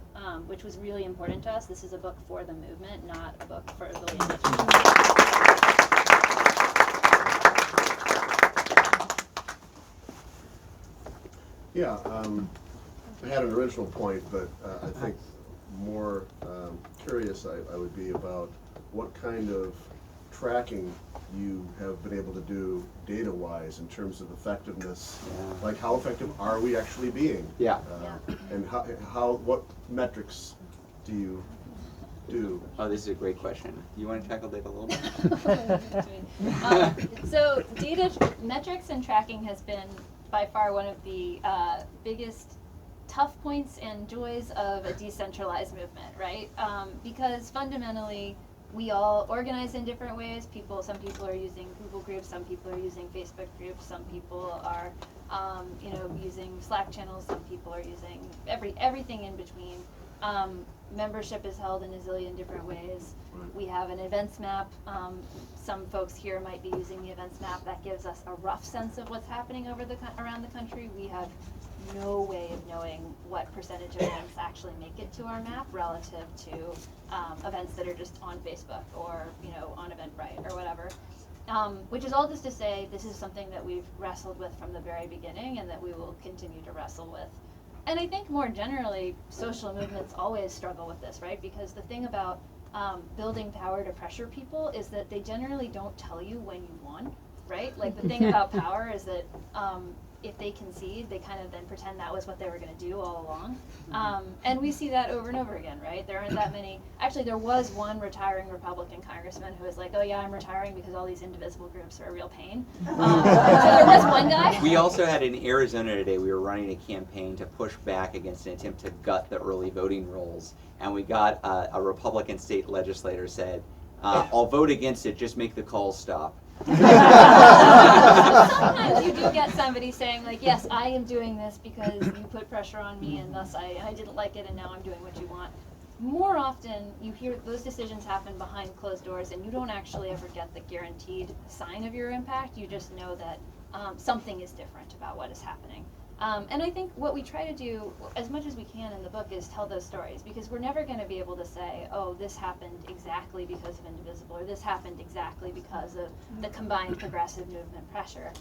which was really important to us. This is a book for the movement, not a book for the individual. Yeah, I had an original point, but I think more curious I would be about what kind of tracking you have been able to do data-wise in terms of effectiveness. Yeah. Like, how effective are we actually being? Yeah. And what metrics do you do? Oh, this is a great question. You want to tackle that a little bit? So data metrics and tracking has been by far one of the biggest tough points and joys of a decentralized movement, right? Because fundamentally, we all organize in different ways. Some people are using Google groups, some people are using Facebook groups, some people are, using Slack channels, some people are using everything in between. Membership is held in a zillion different ways. Right. We have an events map. Some folks here might be using the events map. That gives us a rough sense of what's happening around the country. We have no way of knowing what percentage of events actually make it to our map relative to events that are just on Facebook or on Eventbrite or whatever. Which is all just to say this is something that we've wrestled with from the very beginning and that we will continue to wrestle with. And I think more generally, social movements always struggle with this, right? Because the thing about building power to pressure people is that they generally don't tell you when you won, right? Like the thing about power is that if they concede, they kind of then pretend that was what they were going to do all along. And we see that over and over again, right? There aren't that many. Actually, there was one retiring Republican congressman who was like, oh yeah, I'm retiring because all these indivisible groups are a real pain. So there was one guy. We also had in Arizona today, we were running a campaign to push back against an attempt to gut the early voting rolls. And we got a Republican state legislator said, I'll vote against it, just make the calls stop. Sometimes you do get somebody saying like, yes, I am doing this because you put pressure on me and thus I didn't like it and now I'm doing what you want. More often you hear those decisions happen behind closed doors and you don't actually ever get the guaranteed sign of your impact. You just know that something is different about what is happening. And I think what we try to do as much as we can in the book is tell those stories, because we're never going to be able to say, oh, this happened exactly because of Indivisible, or this happened exactly because of the combined progressive movement pressure.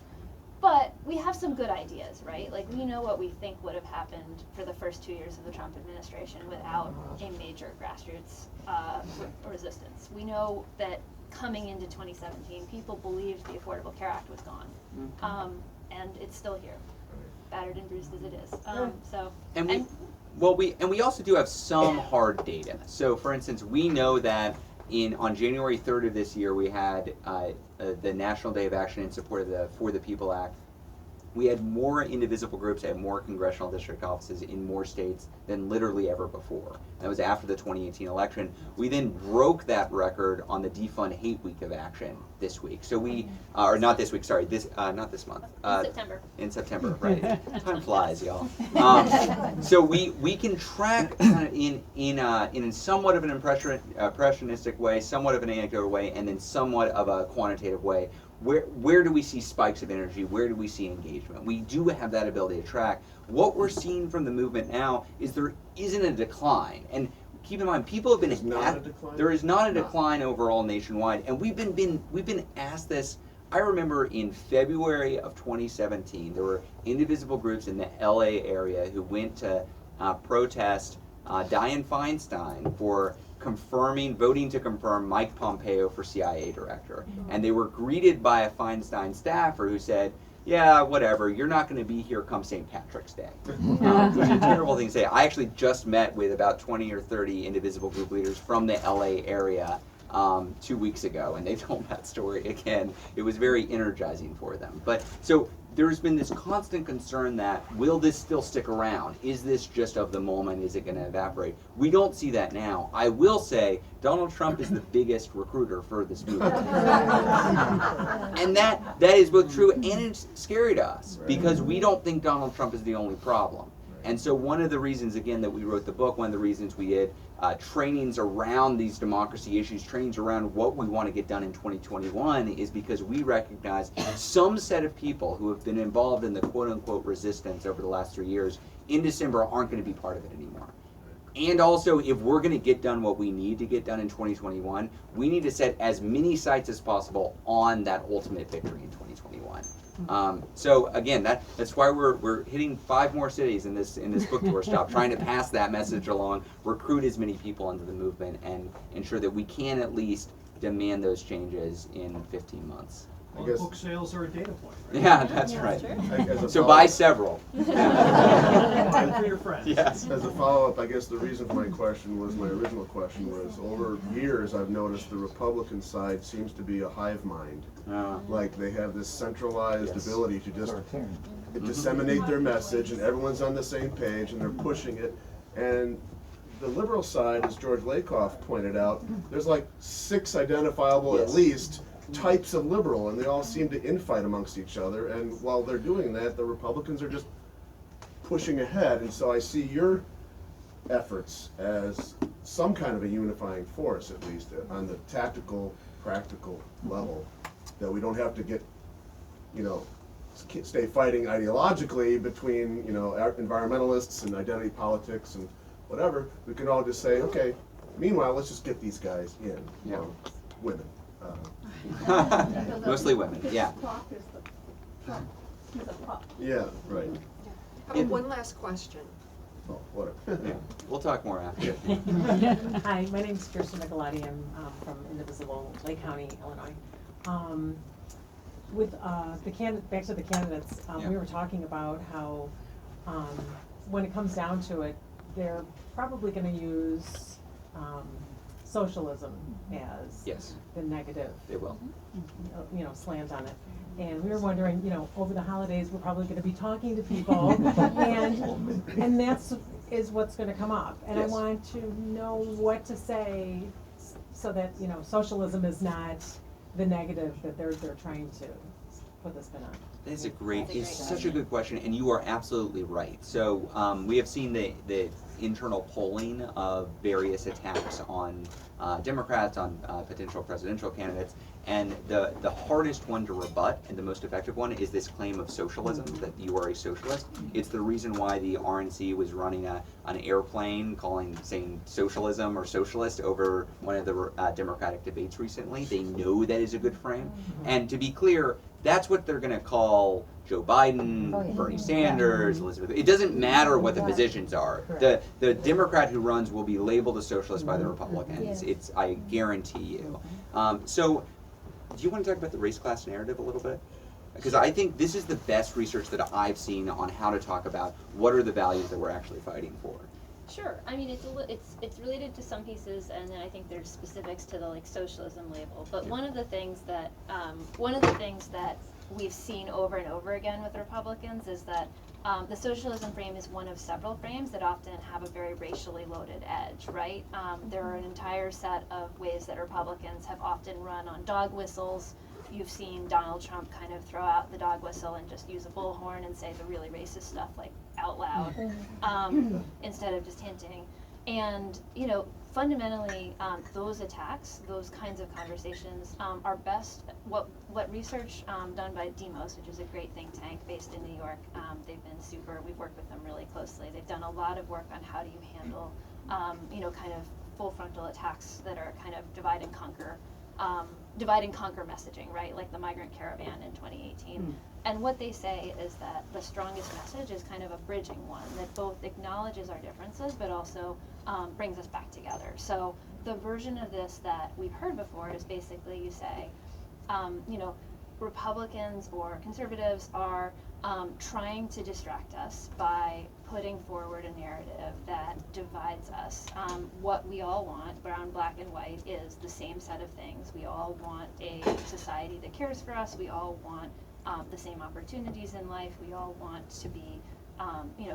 But we have some good ideas, right? Like we know what we think would have happened for the first 2 years of the Trump administration without a major grassroots resistance. We know that coming into 2017, people believed the Affordable Care Act was gone, and it's still here. Battered and bruised as it is. We also do have some hard data. So, for instance, we know that on January 3rd of this year, we had the National Day of Action in support of the For the People Act. We had more indivisible groups at more congressional district offices in more states than literally ever before. That was after the 2018 election. We then broke that record on the Defund Hate Week of Action this week. So or not this week, sorry, not this month. September. In September, right. Time flies, y'all. So we can track in somewhat of an impressionistic way, somewhat of an anecdotal way, and then somewhat of a quantitative way. Where do we see spikes of energy? Where do we see engagement? We do have that ability to track. What we're seeing from the movement now is there isn't a decline. And keep in mind, people have been there is not a decline overall nationwide. And we've been asked this. I remember in February of 2017, there were indivisible groups in the LA area who went to protest Diane Feinstein for voting to confirm Mike Pompeo for CIA director. And they were greeted by a Feinstein staffer who said, yeah, whatever, you're not going to be here come St. Patrick's Day. Which is a terrible thing to say. I actually just met with about 20 or 30 indivisible group leaders from the LA area 2 weeks ago, and they told that story again. It was very energizing for them. But so there's been this constant concern that, will this still stick around? Is this just of the moment? Is it going to evaporate? We don't see that now. I will say Donald Trump is the biggest recruiter for this movement. And that is both true and it's scary to us, because we don't think Donald Trump is the only problem. And so one of the reasons, again, that we wrote the book, one of the reasons we did trainings around these democracy issues, trainings around what we want to get done in 2021, is because we recognize some set of people who have been involved in the quote-unquote resistance over the last 3 years in December aren't going to be part of it anymore. And also, if we're going to get done what we need to get done in 2021, we need to set as many sights as possible on that ultimate victory in 2021. So again, that's why we're hitting 5 more cities in this book tour stop, trying to pass that message along, recruit as many people into the movement, and ensure that we can at least demand those changes in 15 months. Well, book sales are a data point, right? Yeah, that's Yeah, right. that's So buy several. And for your friends. Yes. As a follow-up, I guess the reason for my question was, my original question was, over years, I've noticed the Republican side seems to be a hive mind. Like, they have this centralized Yes. ability to just Authoritarian. disseminate their message, and everyone's on the same page, and they're pushing it. And the liberal side, as George Lakoff pointed out, there's like 6 identifiable, at Yes. least, types of liberal, and they all seem to infight amongst each other. And while they're doing that, the Republicans are just pushing ahead. And so I see your efforts as some kind of a unifying force, at least on the tactical, practical level, that we don't have to get, stay fighting ideologically between, environmentalists and identity politics and whatever. We can all just say, okay, meanwhile, let's just get these guys in. Yeah. Well, women. Mostly women, yeah. Prop is the Trump. He's a prop. Yeah, right. How about one last question? Oh, whatever. Yeah. We'll talk more after. Hi, my name's Kirsten Nicolati. I'm from Indivisible, Lake County, Illinois. With back to the candidates, Yeah. we were talking about how when it comes down to it, they're probably going to use socialism as Yes, the negative, they will. slant on it. And we were wondering, over the holidays, we're probably going to be talking to people, and that's what's going to come up. And Yes. I want to know what to say so that socialism is not the negative that they're trying to put the spin on. It's That's such a good question, and you are absolutely right. So we have seen the internal polling of various attacks on Democrats, on potential presidential candidates, and the hardest one to rebut and the most effective one is this claim of socialism, that you are a socialist. It's the reason why the RNC was running an airplane saying socialism or socialist over one of the Democratic debates recently. They know that is a good frame. And to be clear, that's what they're going to call Joe Biden, Oh, yeah. Bernie Sanders, Elizabeth. It doesn't matter what the positions are. The Democrat who runs will be labeled a socialist by the Republicans. Yes. I guarantee you. So, do you want to talk about the race class narrative a little bit? Because I think this is the best research that I've seen on how to talk about what are the values that we're actually fighting for. Sure. I mean, it's related to some pieces, and then I think there's specifics to the socialism label. But one of the things that we've seen over and over again with Republicans is that the socialism frame is one of several frames that often have a very racially loaded edge, right? There are an entire set of ways that Republicans have often run on dog whistles. You've seen Donald Trump kind of throw out the dog whistle and just use a bullhorn and say the really racist stuff out loud instead of just hinting. And fundamentally, those attacks, those kinds of conversations, are best. What research done by Demos, which is a great think tank based in New York, they've been super. We've worked with them really closely. They've done a lot of work on how do you handle, kind of full frontal attacks that are kind of divide and conquer messaging, right? Like the migrant caravan in 2018. And what they say is that the strongest message is kind of a bridging one that both acknowledges our differences but also brings us back together. So the version of this that we've heard before is basically you say, Republicans or conservatives are trying to distract us by putting forward a narrative that divides us. What we all want, brown, black, and white, is the same set of things. We all want a society that cares for us. We all want the same opportunities in life. We all want to be,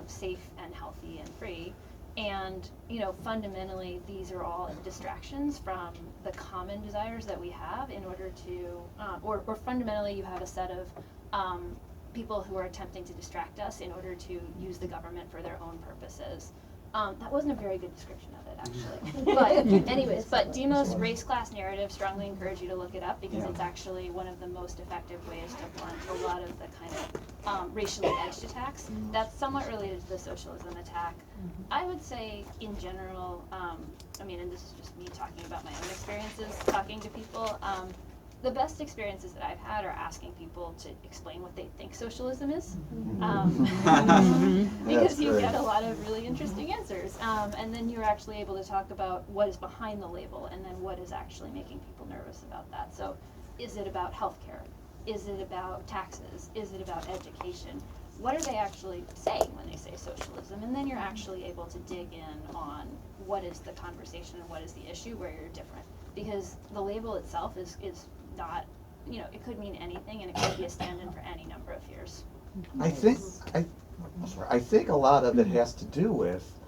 safe and healthy and free. And, fundamentally, these are all distractions from the common desires that we have in order to, or fundamentally, you have a set of people who are attempting to distract us in order to use the government for their own purposes. That wasn't a very good description of it, actually. But anyways, Demos' race class narrative, strongly encourage you to look it up because it's actually one of the most effective ways to blunt a lot of the kind of racially edged attacks. That's somewhat related to the socialism attack. I would say, in general, and this is just me talking about my own experiences, talking to people, the best experiences that I've had are asking people to explain what they think socialism is, because you get a lot of really interesting answers, and then you're actually able to talk about what is behind the label and then what is actually making people nervous about that. So is it about healthcare? Is it about taxes? Is it about education? What are they actually saying when they say socialism? And then you're actually able to dig in on what is the conversation and what is the issue where you're different. Because the label itself is not, you know, it could mean anything and it could be a stand-in for any number of years. I think a lot of it has to do with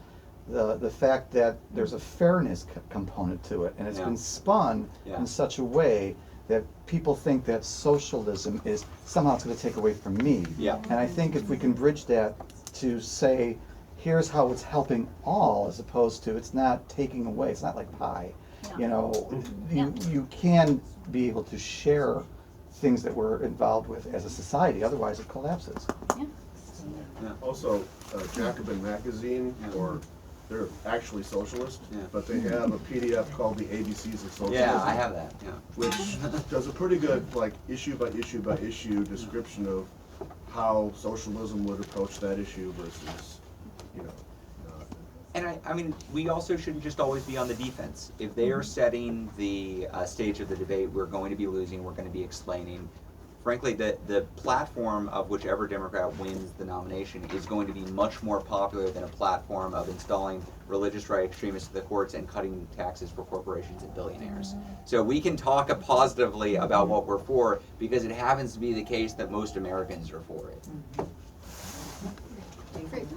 the fact that there's a fairness component to it, and it's been spun in such a way that people think that socialism is somehow it's going to take away from me. Yeah. And I think if we can bridge that to say, here's how it's helping all, as opposed to it's not taking away. It's not like pie. Yeah. You know, you can be able to share things that we're involved with as a society. Otherwise, it collapses. Also, Jacobin magazine, or they're actually socialist, but they have a PDF called the ABCs of Socialism. Yeah, I have that. Yeah. Which does a pretty good, like, issue by issue by issue description of how socialism would approach that issue versus, you know. And I mean, we also shouldn't just always be on the defense. If they are setting the stage of the debate, we're going to be losing, we're going to be explaining. Frankly, the platform of whichever Democrat wins the nomination is going to be much more popular than a platform of installing religious right extremists to the courts and cutting taxes for corporations and billionaires. So we can talk positively about what we're for because it happens to be the case that most Americans are for it. Great.